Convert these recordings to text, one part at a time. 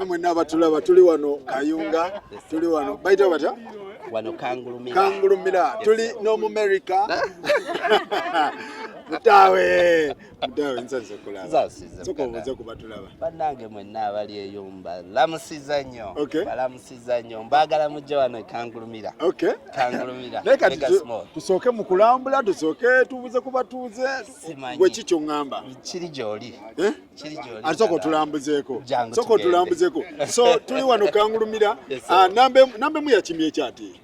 mwenna abatulaba tuli wano Kayunga, tuli wano bayita bata wano Kangulumira. Kangulumira tuli no mu America. Mutawe nsanze kulaba. Soko muze kubatulaba. Bannange mwenna abali eyo balamusiza nnyo. Balamusiza nnyo. Mbagala mujje wano Kangulumira. Kangulumira. Tusooke mu kulambula, tusooke tubuze kubatuuze. Gwe kikyo ngamba. Kiri gy'oli. Kiri gy'oli. Asoko tulambuzeeko. Soko tulambuzeeko. So tuli wano Kangulumira. Nambe mu yakimye kyati.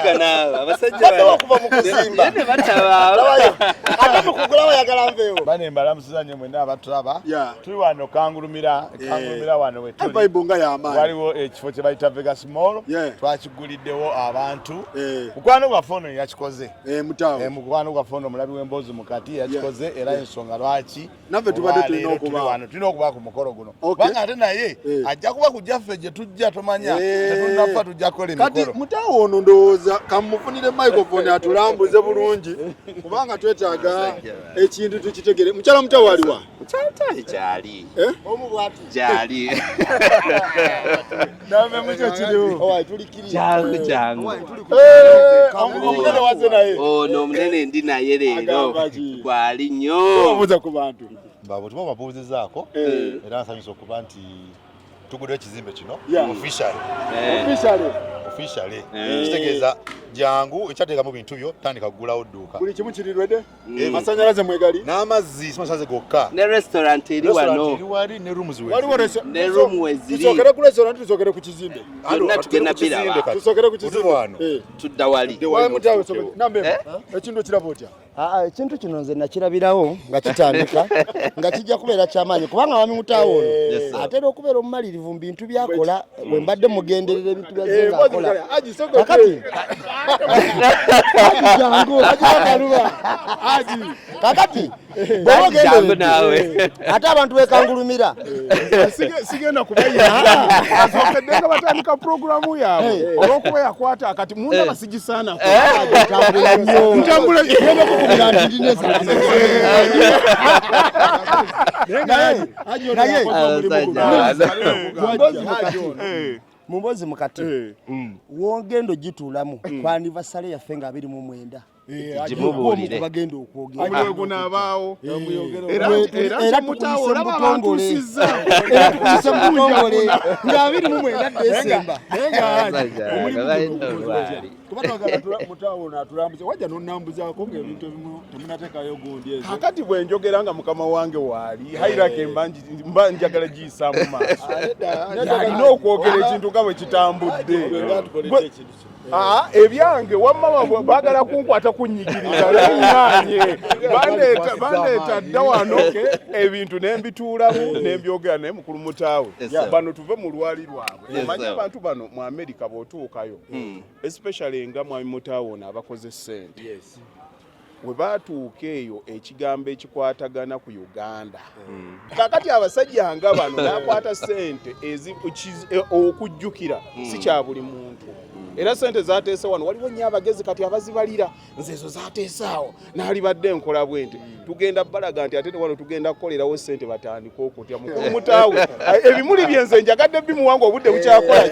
Kana abasajja bakuba mu kuzimba. Ne bataba. Ate mukugula bayagala nveewo. Bane mbalamusiza nnyo mwenna abatulaba. Tuli wano Kangulumira wano we tuli. Bayibunga y'amaanyi. Waliwo ekifo kye bayita Vegas Mall. Twakiguliddewo abantu. Mukwano gwaffe ono yakikoze. Mutawo. Mukwano gwaffe ono omulabi w'emboozi mukati yakikoze era ensonga lwaki. Naffe tubadde tulina okuba. Tulina okuba ku mukolo guno. Kubanga ate naye ajja kuba ku gyaffe gye tujja tomanya. Tetunnafa tujja kukola emikolo. Kati mutawo ono ndowooza kamufunire microphone atulambuze bulungi. Kubanga twetaaga ekintu tukitegere. Mukyala mutawo aliwa? Kyali. Kyali. Namwe mukyo kiriwo. Owa tulikiriza. Jangu. Omunene waze naye. Ono omunene ndi naye leero. Gwali nnyo. Obuuza ku bantu. Babo tuba babuuzizaako era nsanyusa okuba nti tuguddewo ekizimbe kino officially kitegeeza jangu ekyateekamu bintu byo tandika kugulawo dduuka buli kimu kirirwedde masanyalaze mwegali n'amazzi simasaze gokka ne restaurant eri wano wali ne rooms ne room weziri tusokere ku restaurant tusokere ku kizimbe tugenda biraba tusokere ku kizimbe tudda wali nambe ekintu kiraba otya ekintu kino nze nakirabirawo nga kitandika nga kijja kubeera kyamaanyi kubanga wami mutaawo ono atera okubeera omumalirivu mu bintu byakola bwe mbadde mugenderera ebintu byaze ng'akola kakati kakati ate abantu bekangulumira sigenda kubayira asokedde nga batandika programu yaabwe olw'okuba yakwata akati munda basigisaana ntambula nnyo ntambula mumbozi mukati wogendo gituulamu kwa anniversary yaffe nga 29 Jimubuulire bagenda okwogera omulego n'abaawo era mutawo laba abantusizza era tukise mutongole nga 29 Desemba kubatwagala mutawo n'atulambuza wajja n'onnambuzaako ng'ebintu ebimu temunateekayo gundi ezo kakati bwe njogera nga mukama wange waali hairake mba njagala giyisaamu maaso alina okwogera ekintu nga bwe kitambudde ebyange wamama baagala kunkwata kunnyikiriza nanye bandeeta dda wano ebintu nembituulamu nembyogera naye mukulu mutaawe bano tuve mu lwali lwabwe omanyi abantu bano mu America bw'otuukayo especially nga mwami mutaawe ono abakoze ssente we baatuuka eyo ekigambo ekikwatagana ku Uganda kakati abasajja nga bano nakwata ssente okujjukira si kya buli muntu era sente zateese wano waliwo nnyo abagezi kati abazibalira nze ezo zateesaawo n'alibadde enkola bwente tugenda balaga nti ate wano tugenda kukolerawo sente batandika okutya mukulu mutaawe ebimuli byenze njagadde bimuwanga obudde bukyakola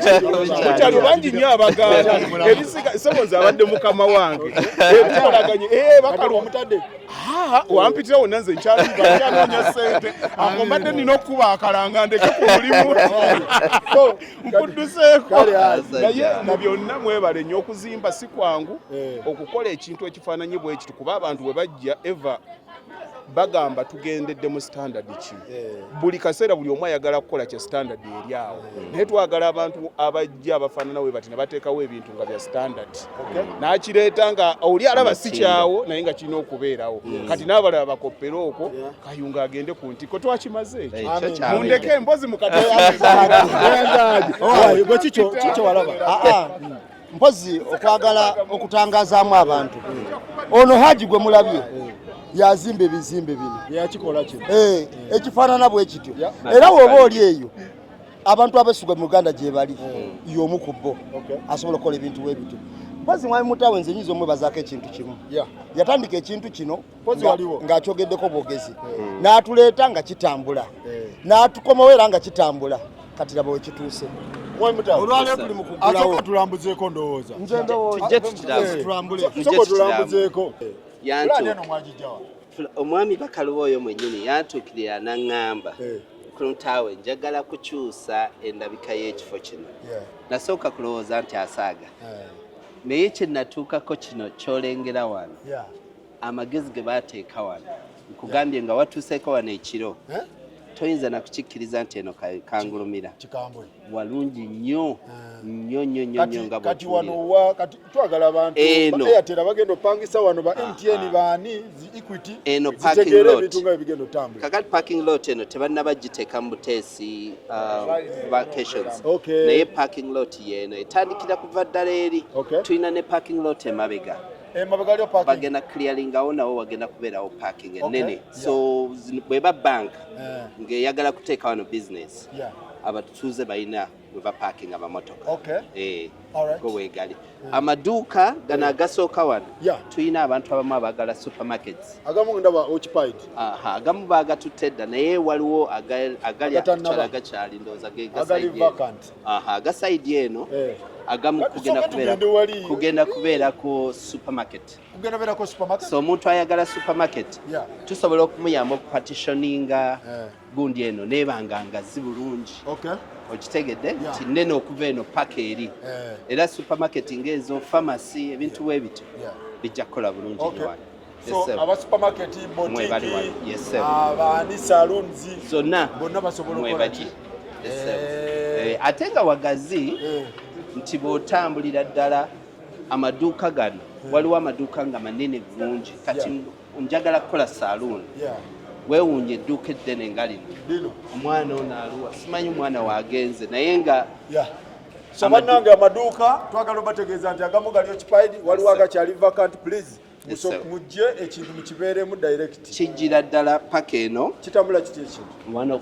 bukyali bangi nnyo abaganda ebisiga sebonze abadde mukama wange ebikolaganye bakalu omutadde wampitira wonna nze nkyanoonya sente ago mbadde nina okukuba akalanga ndeke ku mulimu nkudduseeko naye na byonna mwebale nnyo okuzimba si kwangu okukola ekintu ekifaananyi bwe kitu kuba abantu bwe bajja eva bagamba tugendedde mu standard ki buli kaseera buli omu ayagala kukola kya standard eri awo naye twagala abantu abajja abafaanana we bati ne bateekawo ebintu nga bya standard n'akireeta nga oli alaba si kyawo naye nga kirina okubeerawo kati n'abalaba bakoppera okwo Kayunga agende ku ntiko twakimaze ekyo mundeke embozi mukatayagwe kikyo walaba mpozi okwagala okutangazaamu abantu ono Haji gwe mulabye yazimba ebizimbe bino yakikola kino ekifaanana bwe kityo era woba oli eyo abantu abeesuga mu Uganda gye bali y'omu ku bo asobola okukola ebintu bwe bityo Pozi mwami mutawe nze nyizo mwebazaako ekintu kimu. Yatandika ekintu kino ng'akyogeddeko bwogezi. N'atuleeta nga kitambula. N'atukomawo era nga kitambula. Kati laba we kituuse. Olwaleero tuli mu kuggulawo. Atulambuzeeko ndowooza. Nze ndowooza. Soko tulambuzeeko. Omwami Bakaluba oyo mwennyini yantuukirira n'aŋŋamba ku Ntaawe njagala kukyusa endabika y'ekifo kino. Nasooka kulowooza nti asaaga. Naye kye natuukako kino ky'olengera wano amagezi ge baateeka wano nkugambye nga watuuseeko wano ekiro toyinza na kukikkiriza nti eno kangulumira walungi nnyo nga kati wano kati twagala abantu Airtel bagenda opangisa wano ba MTN baani Equity eno parking lot kakati parking lot eno tebannabagiteeka mu Buteesi vacations naye parking lot yeeno etandikira kuva ddala eri tulina ne parking lot emabega bagenda clearingawo nawo wagenda kubeerawo parking ennene so bweba bank ng'eyagala kuteeka wano business abatuuze balina we baparking amamotoka go weegali amaduuka gano agasooka wano tulina abantu abamu abagala supermarkets agamu baagatutte dda naye waliwo agali agakyali ndowooza agasaidi eno agamu kugenda kubeera ku supermarket so omuntu ayagala supermarket tusobola okumuyamba okupartitioninga gundi eno nebanga ngazi bulungi okitegedde nti nnene okuva eno paka eri era supermarket ng'ezo pharmacy ebintu bwebityo bijja kukola bulungi aba supermarket boutique abani salons zonna bonna basobola mwebaki ate nga wagazi nti bw'otambulira ddala amaduuka gano waliwo amaduuka nga manene bulungi kati njagala kukola saloon weewuunye edduuka eddene nga lino omwana ono aluwa simanyi omwana waagenze naye nga bannange amaduuka twagala obategeeza nti agamu gali occupied waliwo agakyali vacant please mujje ekintu mukibeeremu direct kijjira ddala paka eno kitambula kiti ekintu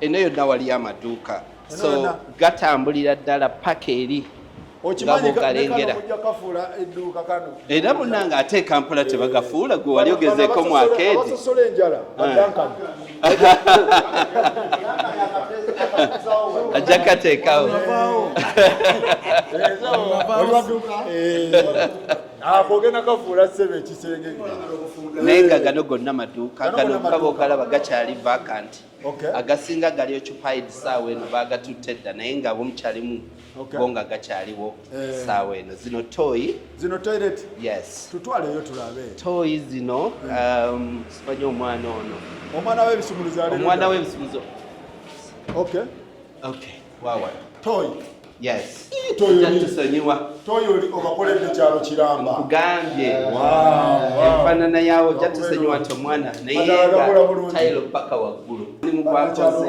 eno yonna waliyo amaduuka so gatambulira ddala paka eri gamugalengera era munnanga ate Kampala tebagafuula gwe wali ogezeeko mu akeedi ajja kateekawo akogenda kafuula ssebe ekisenge naye nga gano gonna maduuka gano kaba ogalaba gakyali vacant agasinga gali occupied saawa eno baagatutte dda naye nga bomukyalimu bo nga gakyaliwo saawa eno zino toilet yes tutwaleyo tulabe toyi zino simanyi omwana ono omwana w'ebisumulizo wawa toyi yes tusonyiwa toyi oli obakoledde kyalo kiramba nkugambye enfaanana yawo ojja tusonyiwa nti omwana naye tayiro paka waggulu mulimu gwakoze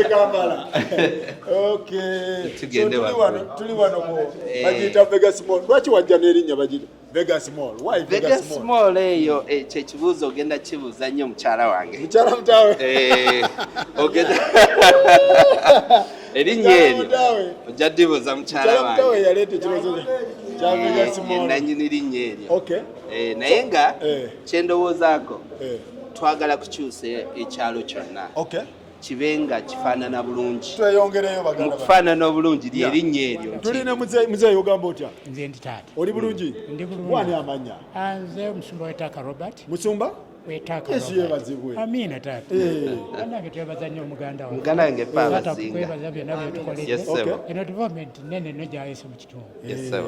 Kampala tuli wano bagiyita Vegas Mall lwaki wajja n'erinnya bagiyita Vegas Mall Vegas Mall eyo kyekibuuzo ogenda kibuuza nnyo mukyala wange mukyala mutawe ogenda erinnya eryo ojja ddibuuza mukyala wange yaleeta ekibazo kya Vegas Mall nanyini linnya eryo naye nga kyendowoozaako twagala kukyusa ekyalo kyonna kibe nga kifaanana bulungi mu kufaanana obulungi lyerinnya eryo tulina muzeeyi ogamba otya nze ndi taata oli bulungi ndi bulungi wani amanya nze musumba wetaaka Robert musumba Yesu yebazibwe amina taata nange twebaza nnyo omuganda wange muganda wange paabazinga kwebaza byonna byetukoledde eno development nene nnyo gyayise mu kitundu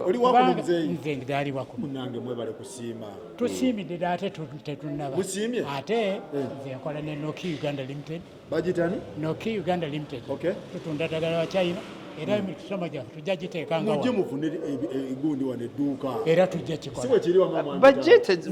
oli wakuno muzeeyi nze ndaali wakuno munange mwebale kusiima tusiimidde ate tetunnaba musiimye ate nze nkola ne Noki Uganda Limited bagitani Noki Uganda Limited tutunda ddagala wa China era emisomo gyaffe tujja giteekanga mujje mufune egundi wano edduuka era tujja kikola siwe kiri wamama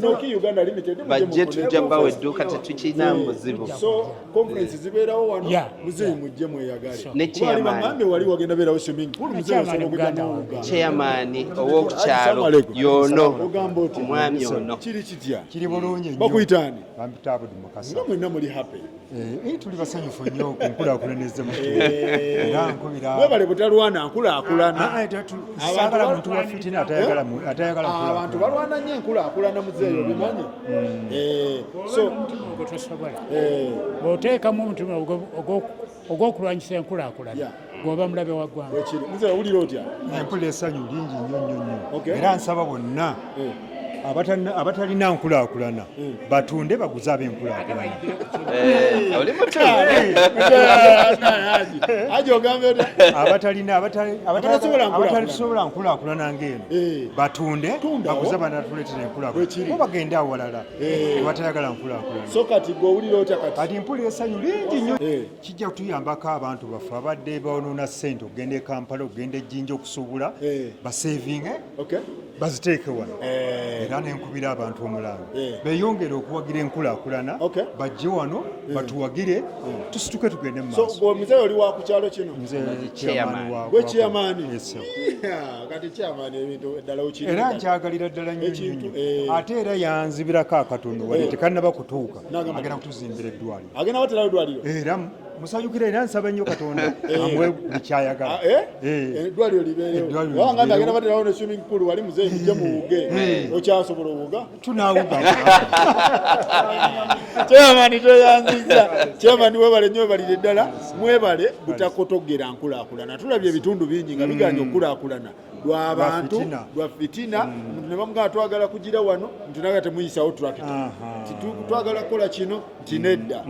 Noki Uganda Limited bajje tujja mbawo edduuka tetukirina buzibu so conference zibeerawo wano muzeeyi mujje mweyagale ne chairman wali wagenda beerawo swimming pool muzeeyi osobola okugenda chairman ow'okukyalo yono omwami ono kiri kitya kiri bulungi nnyo bakuyitaani bampita Abudi Mukasa nga mwenna muli happy tuli basanyufu nnyo ku nkulaakulaniriza mu era nkubira webale butalwana nkulaakulana saagala muntu wa fitina atayagala abantu balwana nnyo enkulaakulana muzeeyo bimanyi so tosobola bw'oteekamu omutima ogw'okulwanyisa enkulaakulana gwoba mulabe wa ggwanga muzeeyo owulira otya empula essanyu lingi nnyo era nsaba bonna abatalina nkulaakulana batunde baguze ab'enkulaakulana abatasobola nkulaakulana ng'eno batunde baguze banatuleetera enkulaakulana bagende awalala batayagala nkulaakulana so kati gwe owulira otya kati empula essanyu lingi nnyo kijja kutuyambako abantu baffe abadde bawonoona ssente okugenda e Kampala okugenda ejjinja okusuubula basevinge baziteeke wano era nenkubira abantu omulanga beyongere okuwagira enkulaakulana bajje wano batuwagire tusituke tugende mu maaso. So muzeeyo oli wa ku kyalo kino? Nze chairman gwe chairman? Yes. Kati chairman ebintu eddala okiri era nkyagalira ddala nnyo ate era yanzibirako akatono wadde tekannaba kutuuka agenda kutuzimbira eddwaliro. Agenda watera eddwaliro? Era musanyukira era nsaba nnyo Katonda amwe bukyayagala eddwaliro libeerewo wabanga agenda baterawo ne swimming pool wali muzeeyi mujje muwuge okyasobola owuga tunaawuga chairman toyanziza chairman webale nnyo webalire ddala mwebale butakotogera nkulaakulana tulabye ebitundu bingi nga biganja okulaakulana lw'abantu lwa fitina omuntu ne bamugamba twagala kugira wano nti naga temuyisawo tractor twagala kukola kino nti nedda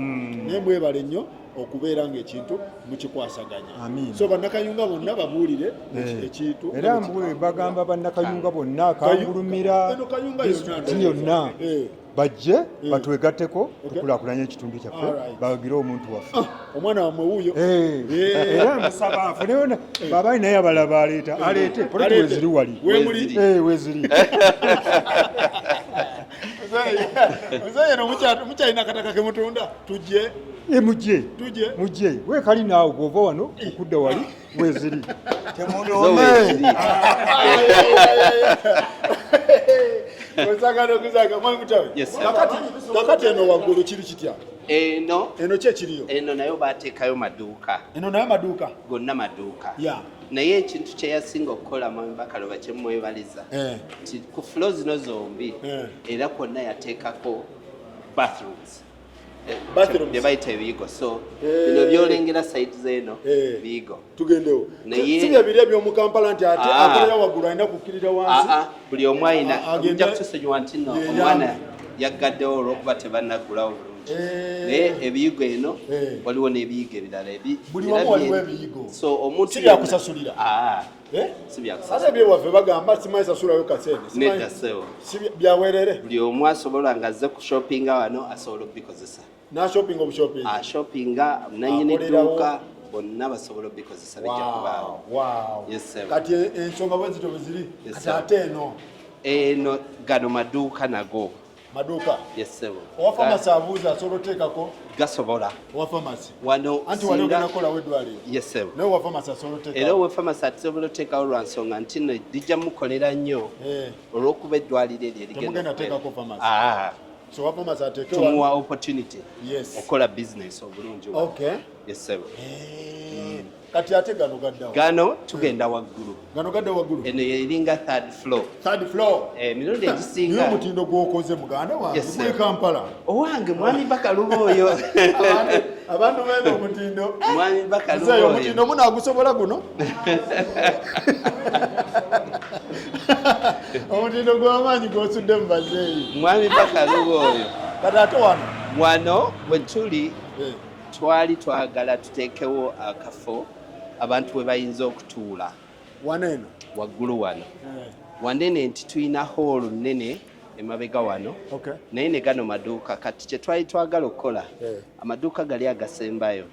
naye mwebale nnyo okubeera ng'ekintu mukikwasaganya. So bannakayunga bonna babuulire ekintu era bagamba bannakayunga bonna kangulumira yonna bajje batwegatteko tukulaakulanye ekitundu kyaffe bagire omuntu waffe omwana wamwe wuuyo era musaba afuneona baba alina yabalaba aleete poloti weziri wali weziri muzeeyo mukyalina kataka kemutunda tujje mujje weekali naawe bw'ova wano okudda wali weziri kakati eno waggulu kiri kitya? Eno kyekiriyo? Eno nayo bateekayo maduuka. Eno nayo maduuka? Gonna maduuka. Naye ekintu kye yasinga okukola Mwami Bakaloba kye mwebaliza nti ku floor zino zombi era kwonna yateekako bathrooms bye bayita ebiyigo. So bino byolengera site zeeno biyigo tugendewo si bye biri ebyomu Kampala nti ate akolera waggulu alina kukkirira wansi? Buli omu alina ojja kutusonyiwa nti nno omwana yaggaddewo olw'okuba tebannaggulawo bulungi naye ebiyigo eno waliwo n'ebiyigo ebirala buli wamu waliwo ebiyigo. So omuntu si byakusasulira? Si byakusasulira. Ate ebyewaffe bagamba simanyi sasulayo kaseene neddasewo si byaweerere? Buli omu asobola nga azze ku shoppinga wano asobola okubikozesa n'ashoppinga obushopingi shoppinga nannyini edduuka bonna basobola okubikozesa bijja kubaawo. Kati ensonga bwe zito bwe ziri kati ate eno gano maduuka nago maduuka owa famasi abuuza asobola oteekako gasobola owa famasi wano anti wali ogenda kukolawo eddwaliro naye owa famasi asobola oteekako era owa famasi asobola oteekawo lwa nsonga nti no lijja mukolera nnyo olw'okuba eddwaliro eryo erigenda teekako famasi so owa famasi ateeke tumuwa opportunity okola business obulungi kati ate gano gaddawo? Gano tugenda waggulu. Gano gadda waggulu? Eno eringa third floor. Emirundi egisinga. Niyo mutindo gw'okoze muganda wange gwe Kampala. Owange Mwami Bakaluba oyo. Abantu bene omutindo. Mwami Bakaluba oyo. Omutindo munaagusobola guno? Omutindo gw'amaanyi gw'osudde mu bazeeyi. Mwami Bakaluba oyo. Kati ate wano bwe tuli twali twagala tuteekewo akafo abantu we bayinza okutuula waneno waggulu wano wanene nti tulina hall nnene emabega wano naye ne gano maduuka kati kye twali twagala okukola amaduuka gali agasembayo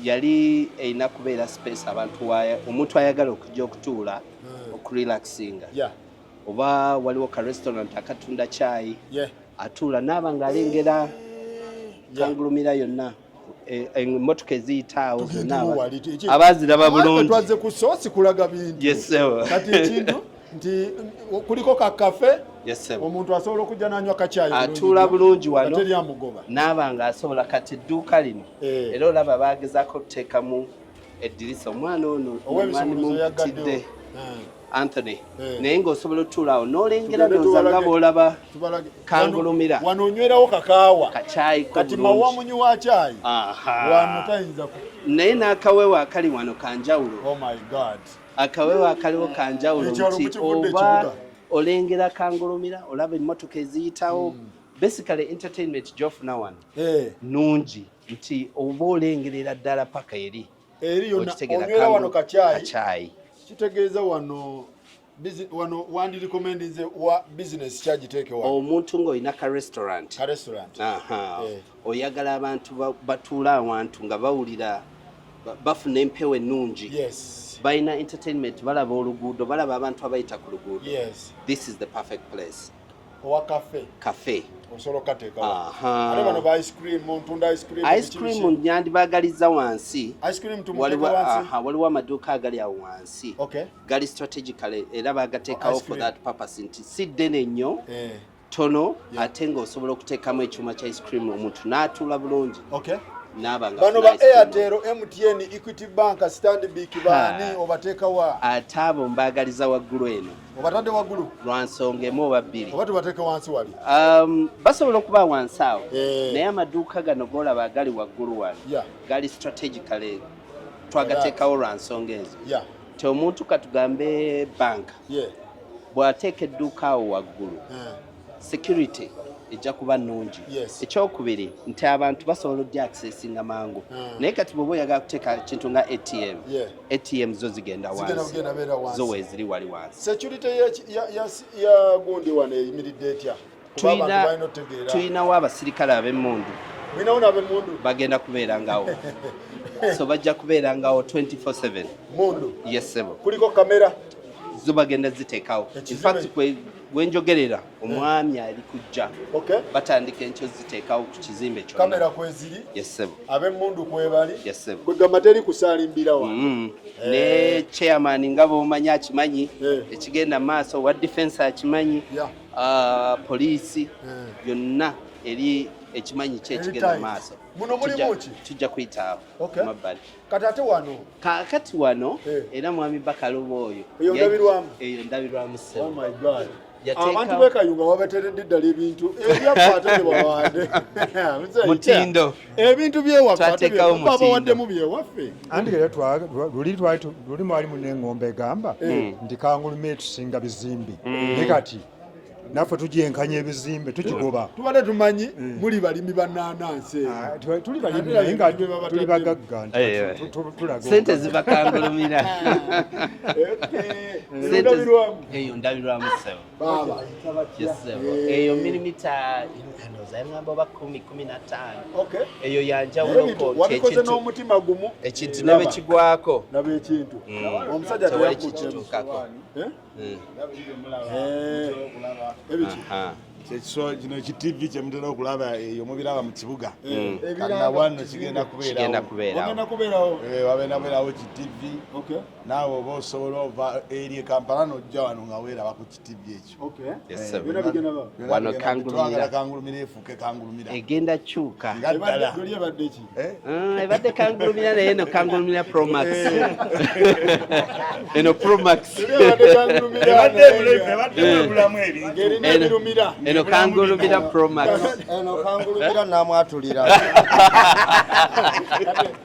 yali erina kubeera space abantu omuntu ayagala okujja okutuula okurelaxinga oba waliwo ka restaurant akatunda chai atuula naaba ng'alengera kangulumira yonna emmotoka eziyitaawo abaaziraba bulungi twaze ku soosi kulaga bintu kati ekintu nti kuliko kakafe omuntu asobola okujja n'anywa kacaayi atuula bulungi wano ateri amugoba n'aba ng'asobola kati edduuka lino era olaba baagezaako okuteekamu eddirisa omwana ono omwani mumutidde Anthony naye ng'osobola otuulaawo n'olengera nooza nga bw'olaba kangulumira wano onywerawo kakaawa kacaayi kati mawa munywi wa caayi wano tayinza naye n'akaweewo akali wano kanjawulo akaweewo akaliwo kanjawulo nti oba olengera kangulumira olaba emmotoka eziyitawo basically entertainment gy'ofuna wano nungi nti oba olengerera ddala paka eri yonna onywera wano kacaayi kitegeeza wano wandirecommendinze wa business kyagiteeke wano omuntu ng'olina ka restaurant oyagala abantu batuula awantu nga bawulira bafuna empewo ennungi balina entertainment balaba oluguudo balaba abantu abayita ku luguudo this is the perfect place owa cafe osobola okateekawo ate bano ba ntunda ice cream nyandibaagaliza wansi waliwo amaduuka agali awo wansi gali strategically era baagateekawo for that purpose nti si ddene nnyo tono ate ng'osobola okuteekamu ekyuma kya ice cream omuntu n'atuula bulungi bano ba Airtel, MTN, Equity Bank, Stanbic baani obateekawa ate abo mbaagaliza waggulu eno obatadde waggulu lwansonga emu oba bbiri oba tubateeka wansi wali basobola okuba wansi awo naye amaduuka gano g'olaba agali waggulu wano gali strategically twagateekawo lwansonga ezo ti omuntu katugambe banka bw'ateeka edduuka awo waggulu security ejja kuba nnungi ekyokubiri nti abantu basobola odya accessinga mangu naye kati bw'oba oyagala kuteeka kintu nga ATM zo zigenda wansi zo weeziri wali wansi security ya gundi wano eyimiridde etya tuyinawo abasirikale ab'emmundu bagenda kubeera ngawo so bajja kubeera ngawo 24/7 mundu sebo kuliko kamera zo bagenda ziteekawo infact wenjogerera omwami ali kujja batandika enkyo ziteekawo ku kizimbe kyonna kamera kweziri sebo ab'emmundu kwebali sebo kwegamba teri kusaalimbira wano ne chairman nga bw'omanyi akimanyi ekigenda mu maaso wa defense akimanyi poliisi yonna eri ekimanyi kyekigenda mu maaso muno mulimu ki tujja kuyitaawo mabbali kakati wano era mwami Bakaluba oyo eyo ndabirwamu sebo abantu b'ekayunga wabateredde ddala ebintu ebyakwate byewawande mutindo ebintu byewaffe babawaddemu byewaffe anti era luli mwali munengombe egamba nti kangulumire tusinga bizimbi ne kati naffe tugyenkanya ebizimbe tukigoba tubadde tumanyi muli balimi bannanansi tuli balimi naye nga tuli bagagga sente zibakangulumira eyo ndabirwamu sebo eyo milimita ngamba oba 10-15 eyo yanjawuloko wabikoze n'omutima gumu ekintu ne bekigwako nabekintu omusajja tewakituukako kino ekitivi kyemutera okulaba eyo mubiraba mu kibuga kana wano kigenda kubeerawo wabeerawo kitivi naawe oba osobola ova eri Kampala n'ojja wano nga weeraba ku kitivi ekyo wano kangulumira efuuke kangulumira egenda kyuka ddala ebadde kangulumira naye eno kangulumira Promax eno Promax eno kangulumira Promax eno kangulumira namwatulira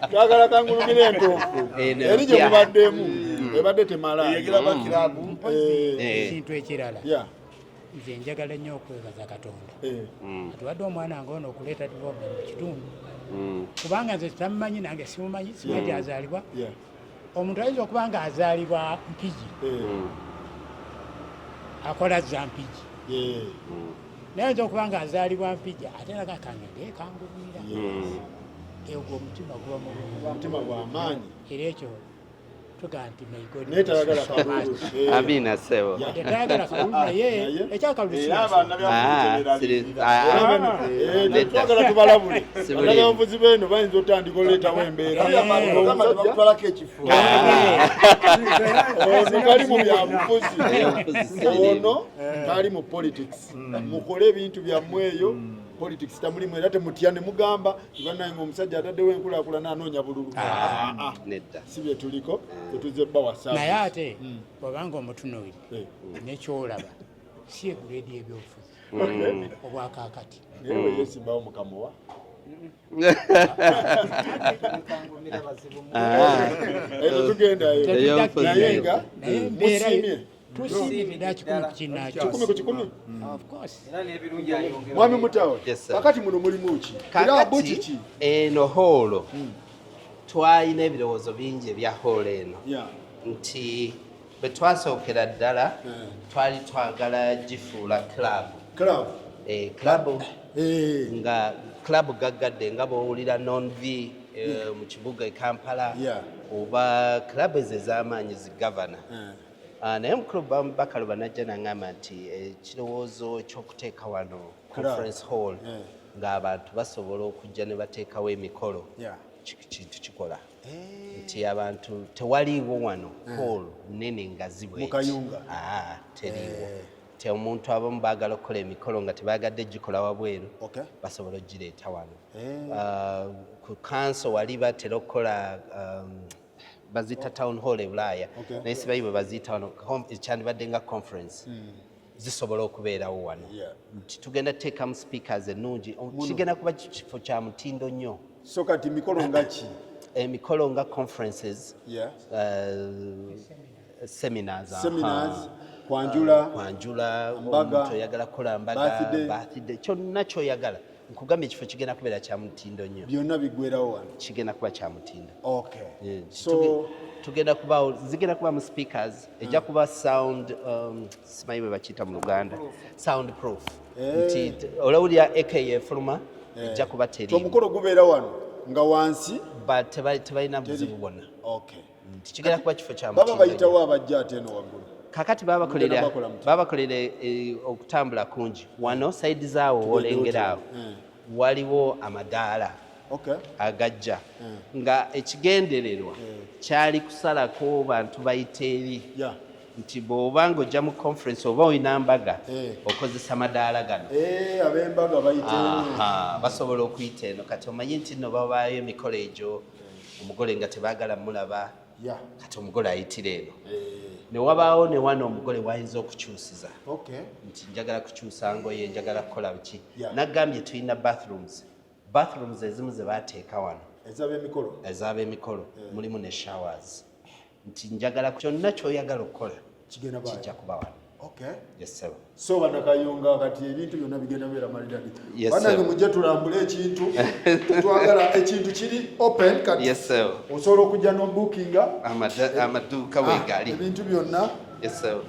twagala kangulumira entuufu eri gye mubaddemu ebadde temala ekintu ekirala nze njagala nnyo okwebaza Katonda atuwadde omwana ng'ono okuleeta development mu kitundu kubanga nze tamumanyi nange simumanyi simanyi azaalibwa omuntu ayinza okuba nga azaalibwa mpigi akola za mpigi naye ayinza okuba nga azaalibwa mpigi ate naga kangende kangulumira egwo omutima guba mutima gw'amaanyi era ekyo tuganti meigodi netayagala kalulu Amina sebo netayagala kalulu naye ekyakalulu twagala tubalabule abavuzi beno bayinza otandika oleetawo embeera batwalako ekifo ono kali mu byabufuzi ono kali mu politics mukole ebintu byammwe eyo politics tamulimu era temutya ne mugamba banaye ng'omusajja ataddewo enkulaakulana anoonya bululu nedda si bye tuliko tetuze bba wasa naye ate bw'obanga omutunuulire n'ekyolaba si eguledi y'ebyobufuzi obwakaakati naye yesimbawo mukamuwa ezo tugendayo naye nga musiimye tusiimira kikumi ku kinnaakyo kikumi ku kikumi of course mwami Mutawe kakati muno mulimu ki era bukiki eno hoolo twalina ebirowoozo bingi ebya hoolo eno nti bwe twasookera ddala twali twagala gifuula club nga club gaggadde nga bw'owulira non-v mu kibuga e Kampala oba club ezo ez'amaanyi zigavana naye mukulu Bakaluba najja n'aŋŋamba nti ekirowoozo ky'okuteeka wano conference hall ng'abantu basobola okujja ne bateekawo emikolo kintu kikola nti abantu tewaliiwo wano hall nene ngazi bweti teriiwo ti omuntu abamu baagala okukola emikolo nga tebaagadde gikola wabweru basobola ogireeta wano ku kanso wali batera okukola bazita town hall e Bulaaya naye sibayi bwe baziyita wano ekyandibadde nga conference zisobola okubeerawo wano nti tugenda tuteekamu speakers ennungi kigenda kuba kifo kya mutindo nnyo so kati mikolo nga ki emikolo nga conferences seminars kwanjula omuntu oyagala kukola mbaga birthday kyonna kyoyagala nkugamba ekifo kigenda kubeera kya mutindo nnyo byonna biggweerawo wano kigenda kuba kya mutindo zigenda kuba mu speakers ejja kuba sound simanyi bwe bakiyita mu Luganda sound proof nti olawulira eka efuluma ejja kuba teri omukolo gubeera wano nga wansi tebalina buzibu bwonna nti kigenda kuba kifo kya mutindo baba bayitawo abajja ate eno waggulu kakati babakolera okutambula kungi wano saidi zaawo olengera waliwo amadaala agajja nga ekigendererwa kyali kusalako bantu bayita eri nti bw'obanga ojja mu conference oba olina mbaga okozesa madaala gano ab'embaga bayita basobola okuyita eno kati omanyi nti nno babaayo emikolo egyo omugole nga tebaagala mulaba kati omugole ayitira eno newabaawo ne wano omugole wayinza okukyusiza nti njagala kukyusa ngoye njagala kukola biki naggambye tulina bathrooms ezimu ze baateeka wano ez'ab'emikolo mulimu ne showers nti njagala kyonna kyoyagala okukola kijja kuba wano so banakayunga kati ebintu byonna bigenda beera maliradi banange mujje tulambule ekintu twagala ekintu kiri open kati osobola okujja n'obookinga amaduuka wegali ebintu byonna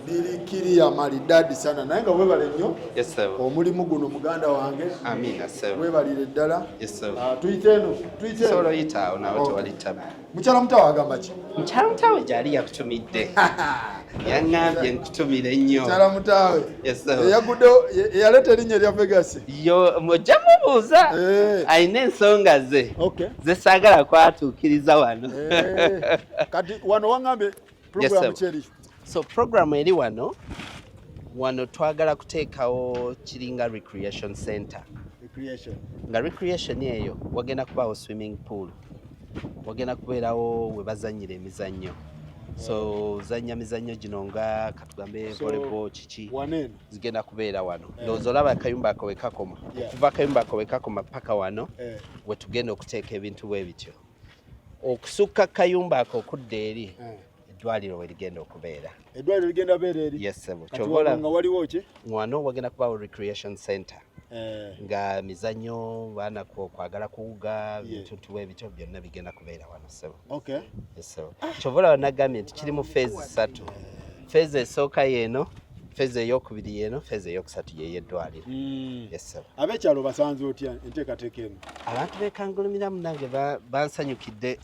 biri kiriya maridadi sana naye nga webale nnyo omulimu guno muganda wange webalire ddala tuyite eno mukyala Mutawe agamba ki mukyala Mutawe gyali yakutumidde yaŋŋambye nkutumire nnyo mukyala Mutawe eyagudde eyaleeta erinnya lya Vegas ojja mubuuza ayina ensonga ze zesaagala kwatuukiriza wano kati wano waŋŋambye programu kyeri so program eri wano twagala kuteekawo kiringa recreation center nga recreation eyo wagenda kubaawo swimming pool wagenda kubeerawo we bazannyira emizannyo so zanya mizannyo gino nga katugambe volleyball kiki zigenda kubeera wano ndowooza olaba akayumba ako wekakoma okuva akayumba ako wekakoma paka wano we tugenda okuteeka ebintu bwe bityo okusukka akayumba ako okudda eri eddwaliro we ligenda okubeera eddwaliro ligenda beera eri nga waliwo ki wano wagenda kubaawo recreation center nga mizannyo baana kwagala kuwuga bintu bwe bityo byonna bigenda kubeera wano sebo kyova olaba nagambye nti kirimu phase 3 phase esooka yeeno Feze eyokubiri eno, feze eyokusatu yeyeddwaliro. Yes sir. Abekyalo basanze otya enteekateeka eno? Abantu bekangulumira munange bansanyukidde.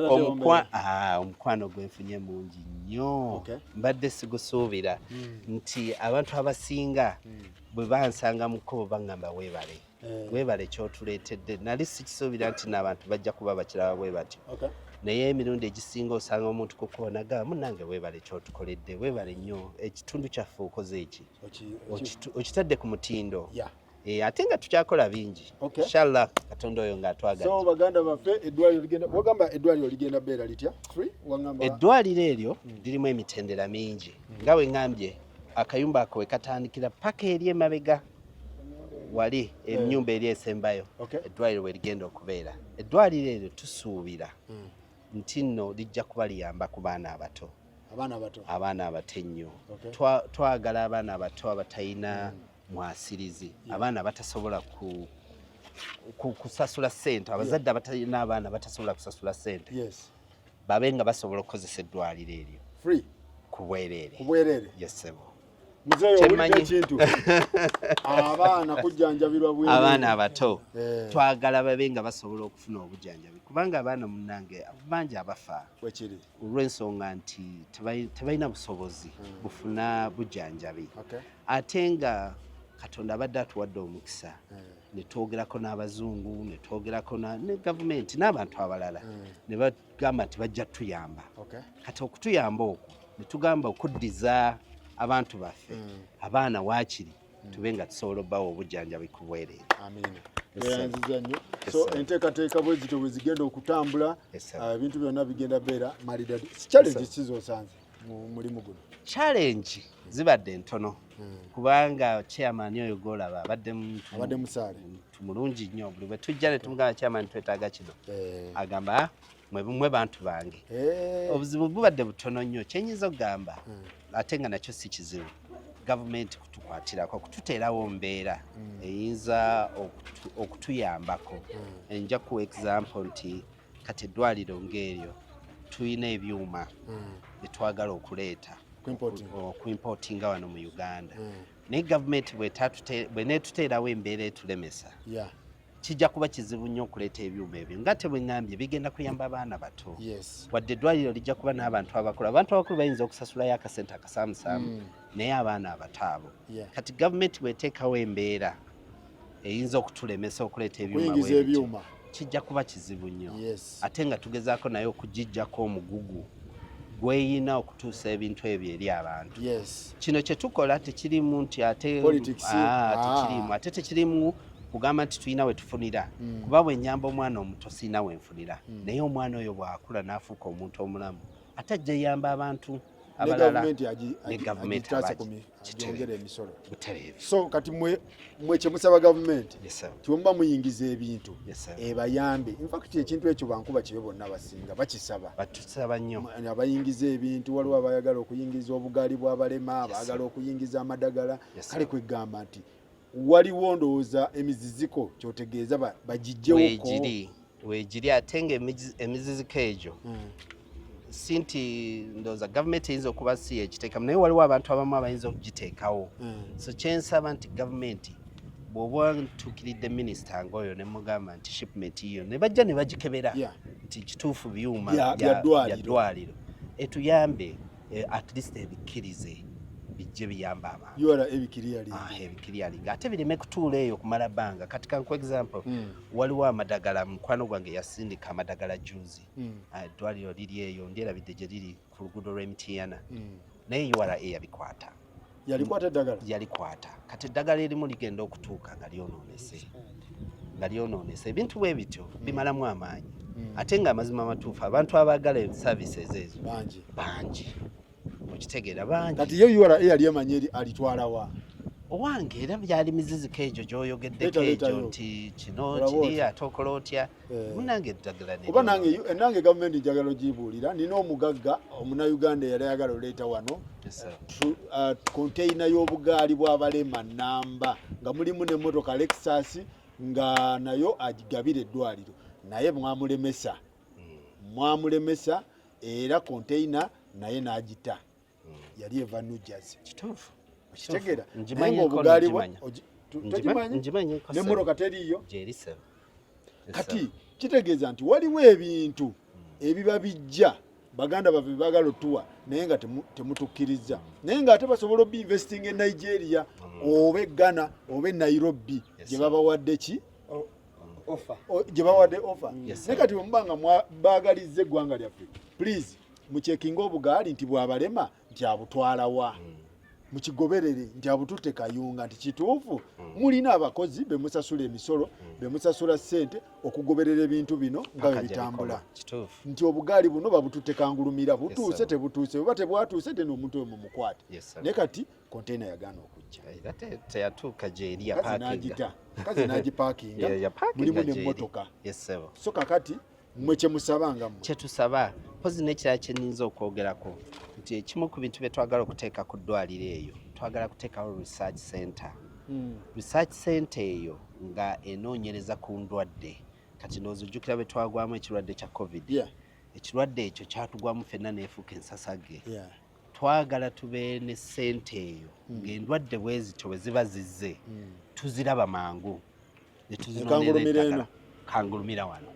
Omukwano gwenfunye mungi nnyo. Mbadde sigusuubira nti abantu abasinga bwe bansanga mu kkubo baŋŋamba weebale. Weebale ky'otuleetedde. Nali sikisuubira nti n'abantu bajja kuba bakiraba bwe batyo. Naye emirundi egisinga osanga omuntu kukonaga munange weebale ky'otukoledde, weebale nnyo, ekitundu kyaffe okoze eki okitadde ku mutindo. Ate nga tukyakola bingi. Inshallah Katonda oyo ng'atwagala. So baganda baffe eddwaliro ligenda wagamba eddwaliro ligenda beera litya? Free wangamba eddwaliro eryo lirimu emitendera mingi nga bwe ŋŋambye akayumba ako we katandikira paka eri emabega wali ennyumba eri esembayo eddwaliro we ligenda okubeera. Eddwaliro eryo tusuubira nti nno lijja kuba liyamba ku baana abato. Abaana abato ennyo. Twagala abaana abato abatalina mwasirizi, abaana batasobola kusasula ssente, abazadde abatalina abaana batasobola kusasula ssente, babe nga basobola okukozesa eddwaliro eryo ku bwereere. Yes sebo. Kintu abaana kujjanjabirwa bwereere. Abaana abato twagala babe nga basobola okufuna obujjanjabi kubanga abaana munange bangi abafa olw'ensonga nti tebalina busobozi bufuna bujjanjabi. Ate nga Katonda abadde atuwadde omukisa ne twogerako n'abazungu ne twogerako ne gavumenti n'abantu abalala ne bagamba nti bajja tuyamba. Kati okutuyamba okwo ne tugamba okuddiza abantu baffe abaana waakiri tube nga tusobola obbawo obujjanjabi ku bwereere. Yanziza nnyo. So enteekateeka bwe zito bwe zigenda okutambula ebintu byonna bigenda beera malidadi. Challenge kizosanze mu mulimu guno? Challenge zibadde ntono kubanga chairman oyo golaba abadde musaale mulungi nnyo. Buli bwe tujja ne tumugamba chairman twetaaga kino agamba mwe bantu bange. Obuzibu bubadde butono nnyo kyenyinza okugamba ate nga nakyo si kizibu. Gavumenti kutukwatirako kututeerawo mbeera eyinza okutuyambako. Nja ku example nti kati eddwaliro ng'eryo tulina ebyuma byetwagala okuleeta okuimportinga wano mu Uganda. Naye gavumenti bweneetuteerawo embeera etulemesa kijja kuba kizibu nnyo okuleeta ebyuma ebyo nga te bwe ŋŋambye bigenda kuyamba abaana bato. Wadde eddwaliro lijja kuba n'abantu abakulu. Abantu abakulu bayinza okusasulayo akasente akasaamusaamu naye abaana abato abo kati gavumenti bweteekawo embeera eyinza okutulemesa okuleeta ebyuma kijja kuba kizibu nnyo. Ate nga tugezaako naye okugijjako omugugu gweyina okutuusa ebintu ebyo eri abantu. Kino kye tukola tekirimu nti ate tekirimu ate tekirimu kugamba nti tulina we tufunira kuba bwe nnyamba omwana omuto sirina we nfunira naye omwana oyo bw'akula n'afuuka omuntu omulamu ate ajja yamba abantu abalala ne gavumenti agiyongera emisolo. So kati mwe kye musaba gavumenti timuba muyingiza ebintu ebayambe. In fact ekintu ekyo bankuba kibe bonna basinga bakisaba batusaba nnyo abayingiza ebintu. Waliwo abayagala okuyingiza obugaali bw'abalema abayagala okuyingiza amadagala kale kwegamba nti waliwo ndowooza emiziziko kyotegeeza bagijjewoko weegiri ate nga emiziziko egyo si nti ndowooza gavumenti eyinza okuba si ekiteekamu naye waliwo abantu abamu abayinza okugiteekawo. So kyensaba nti gavumenti bw'oba ntuukiridde minisita ng'oyo ne mugamba nti shipment yiyo ne bajja ne bagikebera nti kituufu byuma bya ddwaliro etuyambe at least ebikkirize bijje biyamba abantu ebikiryalinga ate bireme kutuula eyo kumala bbanga. Kati kanku example waliwo amadagala mukwano gwange yasindika amadagala juzi eddwaliro liri eyo ndyerabidde gye liri ku luguudo lw'Emitiana naye URA yabikwata yalikwata kati eddagala erimu ligenda okutuuka nga lyonoonese ebintu bwe bityo bimalamu amaanyi ate nga amazima amatuufu abantu abaagala services ezo bangi okitegeera bangi. Kati yo URA yali emanyi alitwalawa owange era byali miziziko egyo gy'oyogeddeko egyo nti kino kiri ate okola otya munange eddagala kuba nange gavumenti njagala ogibuulira. Nina omugagga omunayuganda eyali ayagala oleeta wano konteyina y'obugaali bw'abalema namba nga mulimu n'emmotoka Lexus nga nayo agigabira eddwaliro naye mwamulemesa era konteyina naye n'agita yali eva New Jersey. Kituufu. Okitegeera Njimanyi naye obugaali njimanyi n'emmotoka teriiyo gyeri 7 kati kitegeeza nti waliwo ebintu ebiba bijja baganda baffe baagala otuwa naye nga temutukkiriza naye ng'ate basobola obinvesting e Nigeria oba e Ghana oba e Nairobi gye babawadde ki gye bawadde offer naye kati bwemubanga baagalizza eggwanga lyaffe please mucekinga obugaali nti bwabalema nti abutwalawa mukigoberere nti abututte kayunga nti kituufu mulina abakozi bemusasula emisolo bemusasula ssente okugoberera ebintu bino nga bwe bitambula nti obugaali buno babututte kangulumira butuuse tebutuuse oba tebwatuuse tena omuntu oyo mumukwate naye kati konteyina yagaana okujja teyatuuka gyeri kazi n'agipaakinga mulimu n'emmotoka so kakati mmwe kyemusaba nga mmwe kyetusaba pozi n'ekirala kye nninza okwogerako nti ekimu ku bintu bye twagala okuteeka ku ddwaliro eyo twagala kuteekawo research center research center eyo nga enoonyereza ku ndwadde kati n'ozijjukira bwe twagwamu ekirwadde kya covid ekirwadde ekyo kyatugwamu ffenna neefuuka ensasage twagala tubeere ne ssente eyo ng'endwadde bwe zityo bwe ziba zizze tuziraba mangu ne tuzinoonerera kangulumira wano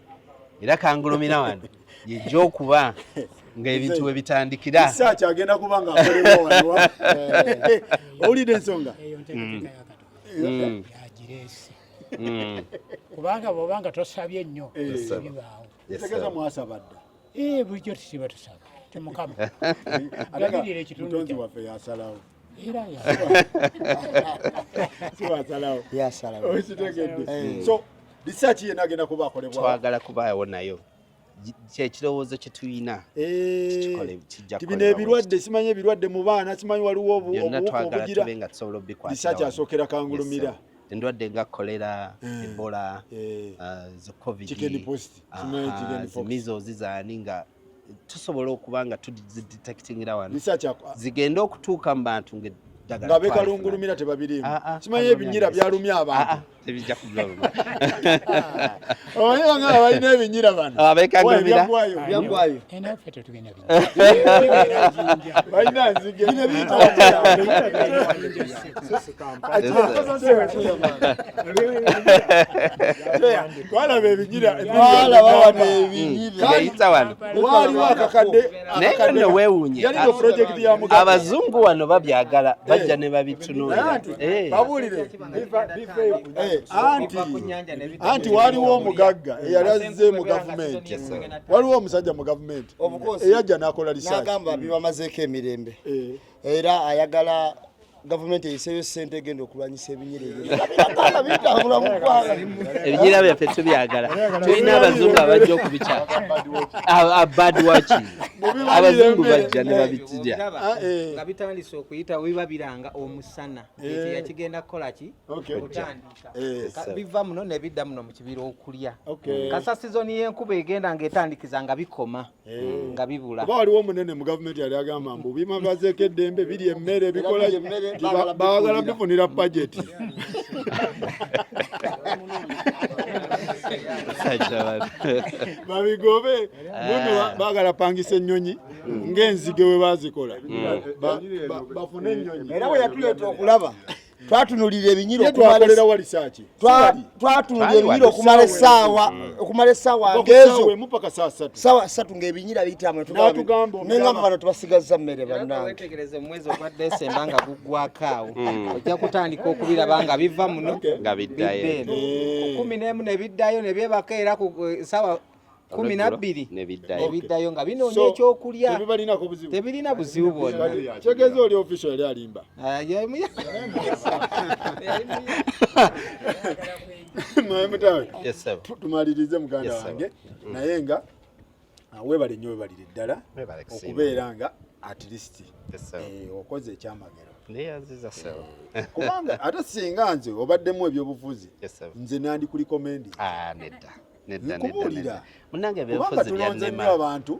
era kangulumira wano yejja okuba ng'ebintu bwe bitandikira research agenda kuba nga akolebwa wano owulidde ensonga eyo nteekateeka yagiresi kubanga bw'obanga tosabye nnyo ebibaawo tegeeza mwasaba dda bulijjo tusiba tusaba temukama alagirira ekitundu mutonzi waffe yasalawo era siwasalawo yasalawo okitegedde so research yena agenda kuba akolebwa twagala kubaawo nayo kyekirowoozo kye tulina bino ebirwadde simanyi ebirwadde mu baana simanyi waliwo byonna twagala tube nga tusobola research asookera kangulumira endwadde nga kolera ebola covid measles zaani nga tusobola okuba nga tudetectingira wano zigenda okutuuka mu bantu nga bekalungulumira tebabirimu simanyi ebinyira byalumya abantu tebijja kuluma omanyi nga balina ebinyira bano byagwayo enaffe tetugenda balina nzige twalaba ebinyira waliwo akakadde naye nno weewuunye yaliyo projekiti ya muganda abazungu wano babyagala bajja ne babitunuulira babulire anti waliwo omugagga eyali azze mu gavumenti waliwo omusajja mu gavumenti eyajja n'akola n'agamba bibamazeeko emirembe era ayagala gavumenti eyiseeyo ssente egenda okulwanyisa ebinyira ebyo bitambula mu ggwanga ebinyira byaffe tubyagala tulina abazungu abajja okubikyaka abadwaki abazungu bajja ne babitija nga bitandise okuyita webabiranga omusana ekyo yakigenda kukola ki otandika biva muno ne bidda muno mu kibira okulya kasa sizoni y'enkuba egenda ng'etandikiza nga bikoma nga bibula oba waliwo omunene mu gavumenti yali agamba mbu bimamazeeko eddembe biri emmere bikola baagala bifunira bajeti babigobe muno baagala pangisa ennyonyi ng'enzige we baazikola bafune ennyonyi era we yatuleeta okulaba twatunulira ebinyiro twakolera wa research twatunulira ebinyiro okumala essaawa ngezo mpaka ssaawa 3 ng'ebinyira biyitamu nengamba bano tubasigaza mmere bannange wetegereze mu mwezi ogwa Desemba nga guggwakaawo ojja kutandika okubiraba nga biva muno nga biddayo 11 ne biddayo ne byebaka era ku ssaawa 12 nebiddayo nga binoonya ekyokulya tebirina buzibu bwonna kyegeeza oli official yali alimba tumalirize muganda wange naye nga webale nnyo webalire ddala okubeera nga at least okoze ekyamagero kubanga ate singa nze obaddemu ebyobufuzi nze nandi kuli komendi nkubuulira kubanga tulonze nnyo abantu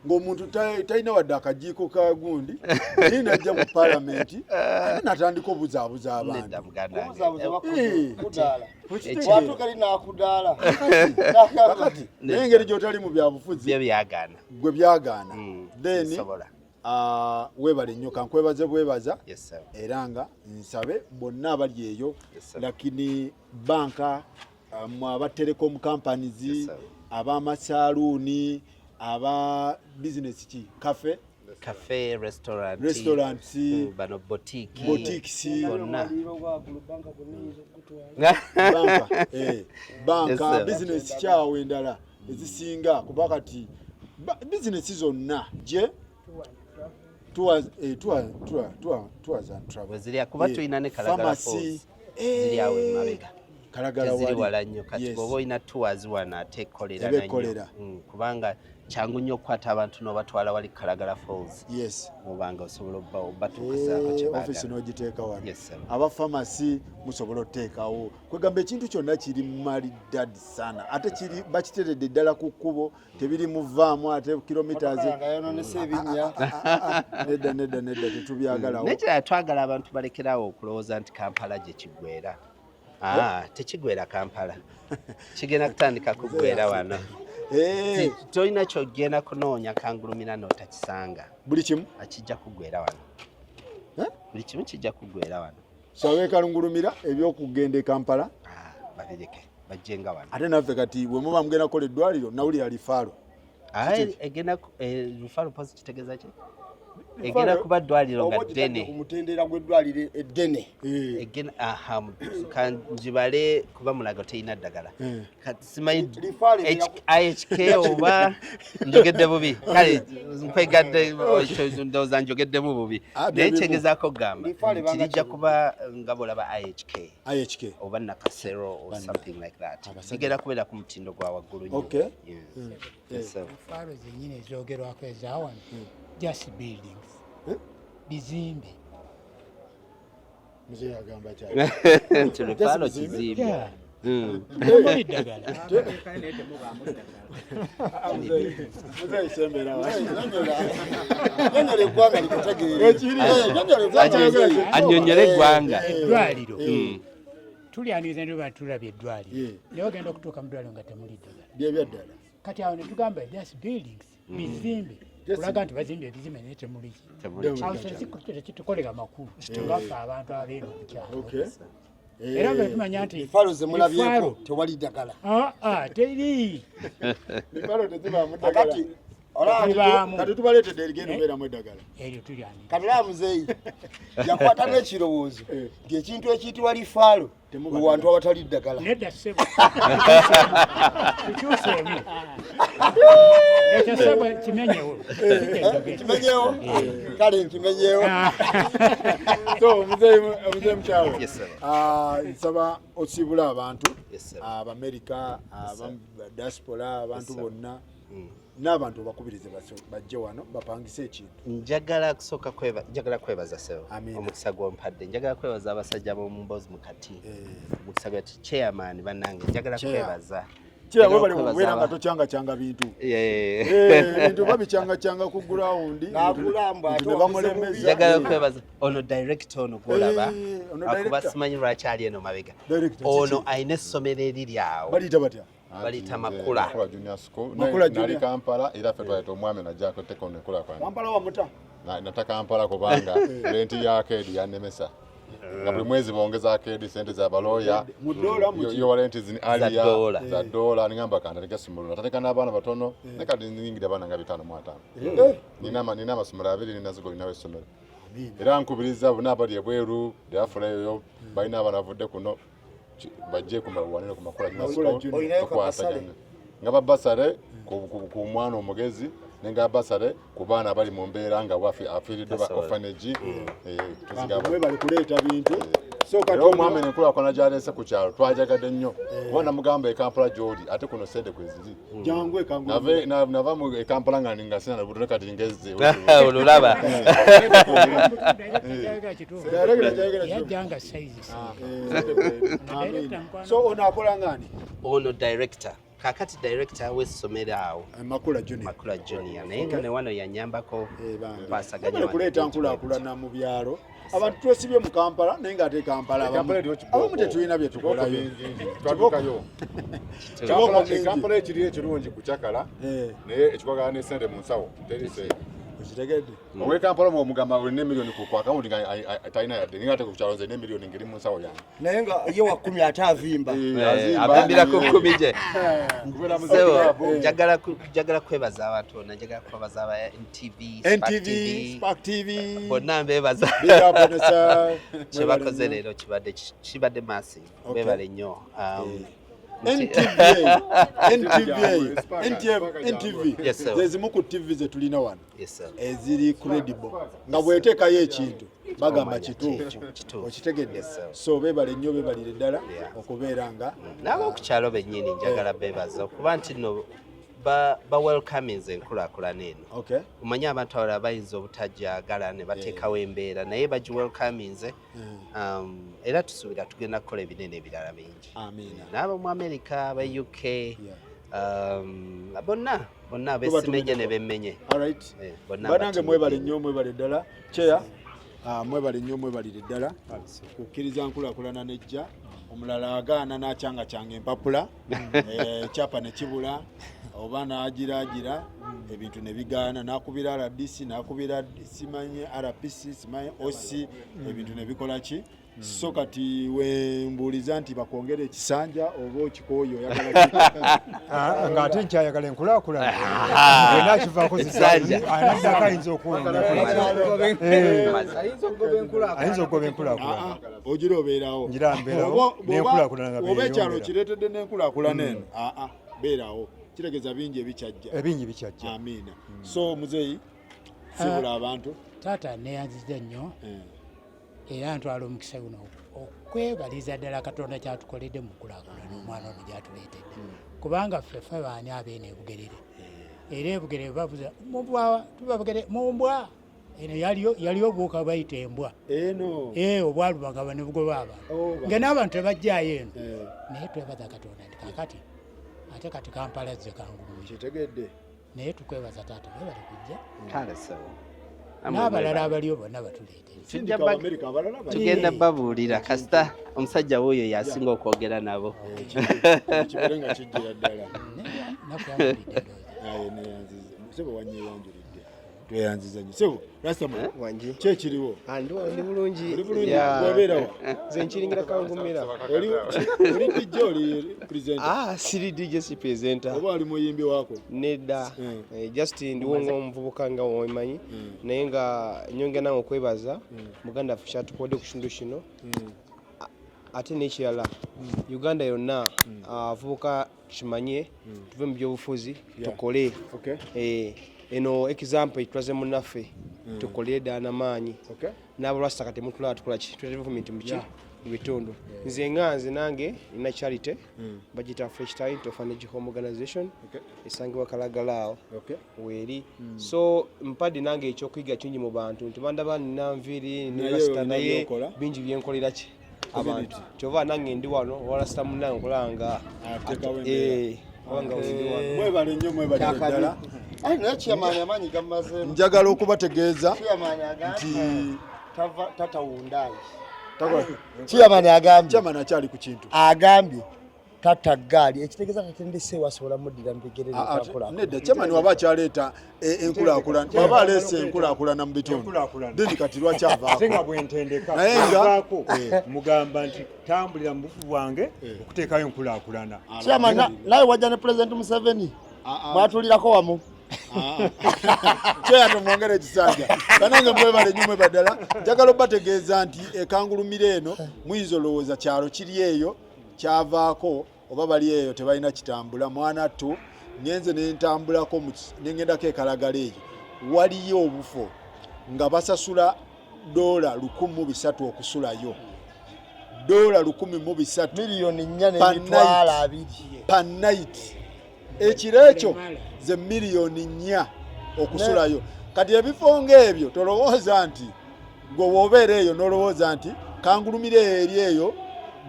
ng'omuntu talina wadde akajiiko ka gundi naye najja mu palamenti ate natandika obuzaabuza abantu naye engeri gy'otali mu byabufuzi byagaana gwe byagaana then webale nnyo kankwebaze bwebaza Yes, sir. era nga nsabe bonna abali eyo lakini banka aba telecom companies ab'amasaluuni aba business ki cafe restaurant bano boutiques bonna banka business kyawe endala ezisinga kuba kati business zonna je tours and travel ziri kuba tuyina ne Kalagala Falls ziri awe mabega Kalagala ziri wala nnyo kati bw'oba olina tours wana ate kolera nanyo kubanga kyangu nnyo okukwata abantu n'obatwala wali Kalagala Falls mubanga osobola batuukizaako kye baagala office n'ogiteeka wano aba pharmacy musobola oteekawo kwegamba ekintu kyonna kiri malidadi sana ate kiri bakiteredde ddala ku kkubo tebiri muvaamu ate kilometers nedda tetubyagalawo nekirala twagala abantu balekerawo okulowooza nti Kampala gye kiggwera tekigwera Kampala kigenda kutandika kuggwera wano tolina kyogenda kunoonya kangulumira n'otakisanga buli kimu akijja kuggwera wano buli kimu kijja kuggwera wano sawe kalungulumira ebyokugenda e Kampala babireke bajjenga wano ate naffe kati bwe muba mugenda kukola eddwaliro nawulira lifaalo egenda lifaalo pozi kitegeeza ki egenda kuba ddwaliro nga ddene omutendera gw'eddwaliro eddene egenda kanjibale kuba mulago teyina ddagala kati simanyi IHK oba njogedde bubi kale nkwegadde ndowooza njogeddemu bubi naye kyegezaako gamba kirijja kuba nga bolaba IHK oba nakasero or something like that kigenda kubeera ku mutindo gwa waggulu nnyo faalo zennyini ezoogerwako ezawano just buildings bizimbe mzee agamba kyalo kizimbe Mbona iddagala mzee sembera anyonyole eggwanga eddwaliro tulyaniriza ndoba tulabye eddwaliro naye ogenda okutuuka mu ddwaliro nga temuli ddagala byebyadala kati awo ne tugamba just buildings bizimbe kulaga nti bazimbe ebizimbe naye temuli tekitukolera makulu ngaffe abantu abeera okukyalo era bwe tumanya nti efaalo ze mulabyeko tewali ddagala teri kati tubaleetedde erigenda obeeramu eddagala eryo tulyani kabira muzeeyi yakwata n'ekirowoozo ng'ekintu ekiyitibwa lifaalo we wantu awatali ddagala nedda ssebo tukyuseemu ekyo ssebo kimenyewo kimenyewo kale nkimenyewo so muzeeyi mukyawe nsaba osibula abantu abamerika abadiaspora abantu bonna n'abantu bakubirize bajje wano bapangise ekintu njagala kwebaza sebo omukisa gw'ompadde njagala kwebaza abasajja b'omu mboozi mukati omukisa gwa chairman bannange njagala kwebaza kirawe bali kubeera nga tokyanga bintu bintu babikyanga ku ground bamulemeza njagala kwebaza ono director ono gwolaba akuba simanyi lwakyali eno mabega ono ayina essomero eriri awo baliyita batya balita Makula Junior School nali Kampala era ffe twaleta omwami najjako teko nekula kwa Kampala wamuta nataka Kampala kubanga renti ya arcade yanemesa nga buli mwezi bongeza arcade sente za baloya yo renti zini alia za dola ngamba kanda legasumulu nataka n'abaana batono nekati nyingira bana nga 5 mu 5 nina amasomero abiri ninazigo nawe somero era nkubiriza buna abali ebweru diafula yo balina abanavudde kuno bajje kumalwanira ku Makula tukwataganya nga babasale ku mwana omugezi nenga basale ku baana bali mu mbeera nga afiiridde ba orphanage tuzigaba bali kuleeta bintu so kati omwami Nkula kona jalese ku kyalo twajagadde nnyo kubona mugamba e Kampala jodi ate kuno sente kweziri jangwe kangu nava mu e Kampala nga ninga sina buto kati ngeze olulaba yajanga sizes so ono akola ngani ono director kakati director w'essomero awo Makula Junior naye nga ne wano yanyambako basaganya kuleeta nkulaakulana mu byalo abantu twesibye mu Kampala naye nga ate Kampala abamu tetulina bye tukolayo twatukayo Kampala ekiri ekirungi kukyakala naye ekikwagala ne sente mu nsawo teri sente Okitegedde? Owe Kampala mu mugamba ne milioni ku account nga taina yadde ngate ku kyalonze ne milioni ngiri mu sawo yange. Naye nga ye wa 10 atavimba. Avimbira ku 10 je. Njagala kwebaza abantu njagala kwebaza aba NTV, Spark TV. Bonna mbebaza. Big up on us. Kyebakoze leero kibadde massive. Bebale nnyo. NTV. Yes, sir. Zezimu ku TV ze tulina wano. Yes, sir. Eziri credible. Nga bweteekayo ekintu bagamba kituufu. Okitegedde? So bebale nnyo bebalire ddala okubeera nga n'ab'okukyalo bennyini njagala beebaza okuba nti nno ba welcoming enkulaakulana eno. Omanyi abantu abalala bayinza obutajagala ne bateekawo embeera naye bagi welcoming era tusuubira tugenda kukola ebinene ebirala bingi. N'abo mu America, aba UK, bonna abesimenye ne bemmenye. Banange mwebale nnyo mwebale ddala. Cheya mwebale nnyo mwebalire ddala kukkiriza nkulaakulana nejja. Omulala agaana n'akyanga kyanga empapula ekyapa ne kibula oba n'agiraagira ebintu ne bigaana n'akubira RDC n'akubira simanyi RPC simanyi OC ebintu ne bikola ki so kati wembuuliza nti bakwongera ekisanja oba okikooyo oyagala nga ate nkyayagala enkulaakulana era akivaako zisanja anaddako ayinza ayinza okugoba enkulaakulana ogira obeerawo n'enkulaakulana oba ekyalo kireetedde n'enkulaakulana eno beerawo kiregeza bingi ebikyajja amiina so muzeeyi sibula abantu taata neyanziza nnyo era ntwala omukisa guno okwebaliza ddala Katonda kyatukoledde mu kulaakulana omwana ono gyatuleetedde kubanga ffe baani abeena ebugerere era ebugerere bavuza mumbwa eno yaliyo obuuka bayita embwa obwalubanga ne bugoba abantu nga n'abantu tebajjaayo eno naye twebaza Katonda nti kakati ate kati Kampala zze kangulumye kitegedde naye tukwebaza taata webali kujja kale sawa n'abalala abaliyo bonna batuleetera tugenda babuulira kasita omusajja w'oyo yasinga okwogera nabo kibere nga kijjira ddala nakuyambulidde sebo wanyeyanjulidde tweyanziza nnyo sebo rasitama wangi kyekiriwo ndi bulungi wabeerawo nze nkiringira kangumira oli DJ oli presenter siri DJ si presenter oba oli muyimbi wako nedda just ndiwo ng'omuvubuka nga womanyi naye nga nyonge nange okwebaza muganda ffe kyatukodde ku kitundu kino ate n'ekirala Uganda yonna avubuka kimanye tuve mu byobufuzi tukole eno example itwaze munaffe tukole dana maanyi n'abalwasa kati mutula tukola ki movement mu bitundu nze nganze nange ina charity bagita Fresh Talent Orphanage Home Organization Essanyu Kalagalawo weri so mpadi nange ekyokuyiga kingi mu bantu ntibanda bani nanviri ne rasta naye bingi byenkolera ki abantu kyova nange ndi wano warasta munange kulanga wanga mwebale nnyo mwebale ddala Chairman amanyi gamaze njagala okubategeeza nti tatawundayi Chairman agambye Chairman akyali ku kintu agambye tata gali ekitegeeza tatendese wasobola muddira mbegerere akola nedda Chairman waba akyaleeta enkulaakulana waba aleese enkulaakulana mu bitundu dindi kati lwakyavaako ate nga bwentendeka naye nga mugamba nti tambulira mu bufu bwange okuteekayo enkulaakulana Chairman naye wajja ne President Museveni mwatulirako wamu Cheya tumwongere ekisanja banange mwebale nnyo mwebadala njagala obategeeza nti ekangulumira eno muyinza olowooza kyalo kiri eyo kyavaako oba bali eyo tebalina kitambula mwana ttu ngenze nentambulako nengendako ekalagala eyo waliyo obufo nga basasula $1,300 okusulayo $1,300 miliyoni 4.2 per night ekiro ekyo ze miliyoni 4 okusulayo kati ebifo ng'ebyo tolowooza nti gwe woobeera eyo n'olowooza nti kangulumire eri eyo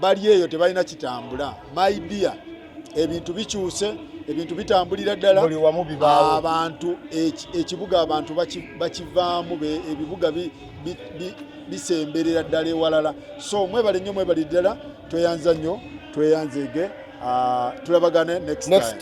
bali eyo tebalina kitambula my dear ebintu bikyuse ebintu bitambulira ddala abantu ekibuga abantu bakivaamu ebibuga bisemberera ddala ewalala so mwebale nnyo mwebali ddala tweyanza nnyo tweyanzege tulabagane next time